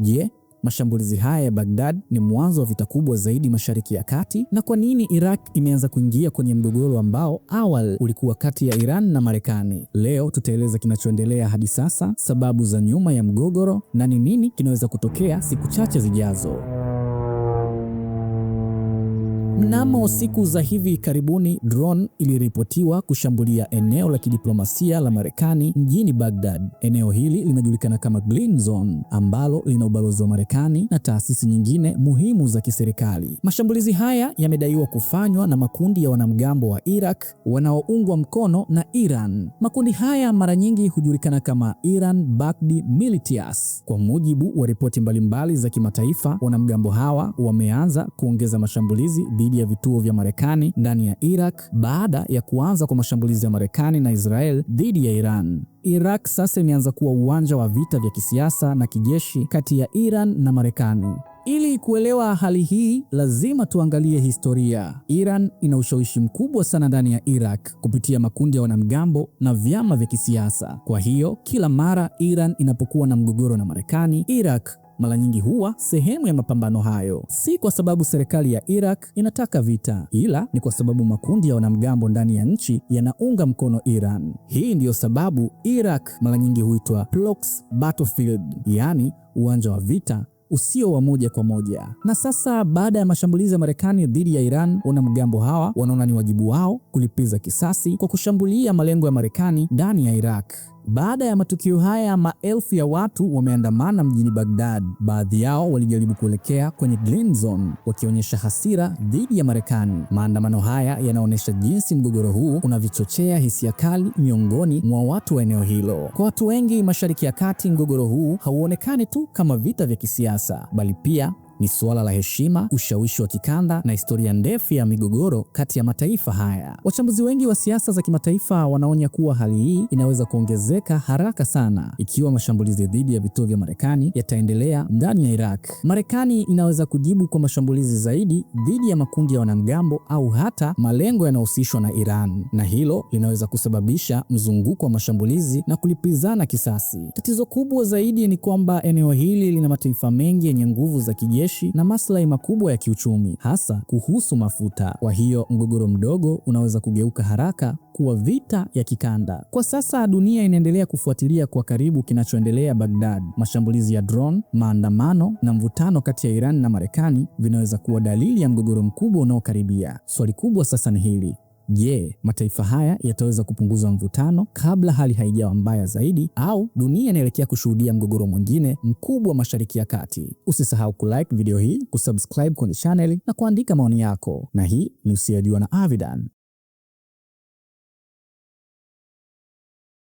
Je, mashambulizi haya ya Baghdad ni mwanzo wa vita kubwa zaidi Mashariki ya Kati? Na kwa nini Iraq imeanza kuingia kwenye mgogoro ambao awali ulikuwa kati ya Iran na Marekani? Leo tutaeleza kinachoendelea hadi sasa, sababu za nyuma ya mgogoro na ni nini kinaweza kutokea siku chache zijazo. Mnamo siku za hivi karibuni, drone iliripotiwa kushambulia eneo la kidiplomasia la Marekani mjini Baghdad. Eneo hili linajulikana kama Green Zone, ambalo lina ubalozi wa Marekani na taasisi nyingine muhimu za kiserikali. Mashambulizi haya yamedaiwa kufanywa na makundi ya wanamgambo wa Iraq wanaoungwa mkono na Iran. Makundi haya mara nyingi hujulikana kama Iran-backed militias. Kwa mujibu wa ripoti mbalimbali za kimataifa, wanamgambo hawa wameanza kuongeza mashambulizi dhidi ya vituo vya Marekani ndani ya Iraq baada ya kuanza kwa mashambulizi ya Marekani na Israel dhidi ya Iran. Iraq sasa imeanza kuwa uwanja wa vita vya kisiasa na kijeshi kati ya Iran na Marekani. Ili kuelewa hali hii, lazima tuangalie historia. Iran ina ushawishi mkubwa sana ndani ya Iraq kupitia makundi ya wanamgambo na vyama vya kisiasa. Kwa hiyo, kila mara Iran inapokuwa na mgogoro na Marekani, Iraq mara nyingi huwa sehemu ya mapambano hayo. Si kwa sababu serikali ya Iraq inataka vita, ila ni kwa sababu makundi ya wanamgambo ndani ya nchi yanaunga mkono Iran. Hii ndiyo sababu Iraq mara nyingi huitwa Proxy Battlefield, yaani uwanja wa vita usio wa moja kwa moja. Na sasa baada ya mashambulizi ya Marekani dhidi ya Iran, wanamgambo hawa wanaona ni wajibu wao kulipiza kisasi kwa kushambulia malengo ya Marekani ndani ya Iraq. Baada ya matukio haya, maelfu ya watu wameandamana mjini Baghdad. Baadhi yao walijaribu kuelekea kwenye Green Zone wakionyesha hasira dhidi ya Marekani. Maandamano haya yanaonyesha jinsi mgogoro huu unavyochochea hisia kali miongoni mwa watu wa eneo hilo. Kwa watu wengi Mashariki ya Kati, mgogoro huu hauonekani tu kama vita vya kisiasa, bali pia ni suala la heshima, ushawishi wa kikanda na historia ndefu ya migogoro kati ya mataifa haya. Wachambuzi wengi wa siasa za kimataifa wanaonya kuwa hali hii inaweza kuongezeka haraka sana ikiwa mashambulizi dhidi ya vituo vya Marekani yataendelea ndani ya Iraq. Marekani inaweza kujibu kwa mashambulizi zaidi dhidi ya makundi ya wanamgambo au hata malengo yanayohusishwa na Iran, na hilo linaweza kusababisha mzunguko wa mashambulizi na kulipizana kisasi. Tatizo kubwa zaidi ni kwamba eneo hili lina mataifa mengi yenye nguvu za kijeshi na maslahi makubwa ya kiuchumi, hasa kuhusu mafuta. Kwa hiyo mgogoro mdogo unaweza kugeuka haraka kuwa vita ya kikanda. Kwa sasa dunia inaendelea kufuatilia kwa karibu kinachoendelea Baghdad. Mashambulizi ya drone, maandamano na mvutano kati ya Iran na Marekani vinaweza kuwa dalili ya mgogoro mkubwa unaokaribia. Swali kubwa sasa ni hili: je, mataifa haya yataweza kupunguza mvutano kabla hali haijawa mbaya zaidi, au dunia inaelekea kushuhudia mgogoro mwingine mkubwa Mashariki ya Kati? Usisahau kulike video hii, kusubscribe kwenye channel na kuandika maoni yako. Na hii ni Usiyojua na Avidan.